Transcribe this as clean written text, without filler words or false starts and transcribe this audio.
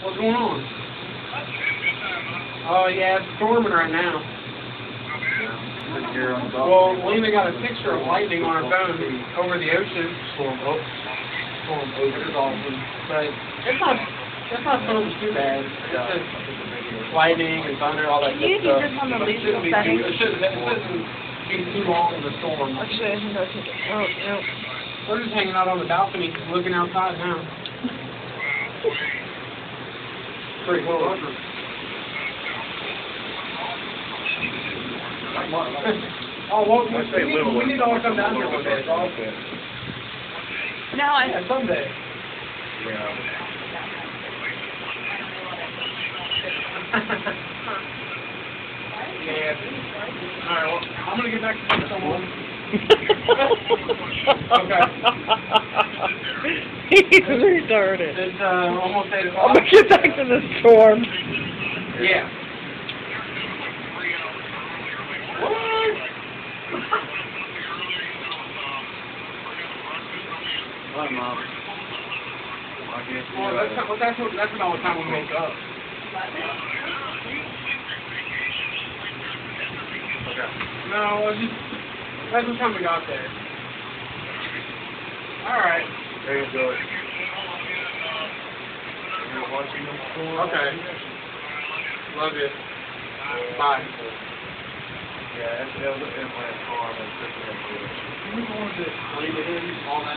What's going on? Oh, yeah, it's storming right now. Well, Lena got a picture of lightning on her phone over the ocean. Storm over. It is awesome. But it's not storming too bad. It's just lightning and thunder, all that Can you good stuff. do this on the But it shouldn't be settings? be too long of a storm. Actually, I can go take it. Oh, no. We're just hanging out on the balcony, looking outside now. Pretty cool. Oh, well, we need to all come down here one day. It's all good. No, Yeah, someday. Yeah. Yeah. All right, well, I'm going to get back to someone. Okay. He's retarded. It's almost 8 I'm o'clock. gonna get back to the storm. Yeah. What? Hi, Mom. Well, that's about what time we woke up. Okay. No, that's what time we got there. All right. There you go. You're watching the storm? Okay. Love you. Bye. Yeah, it was in my car. You wanted to leave it in all that.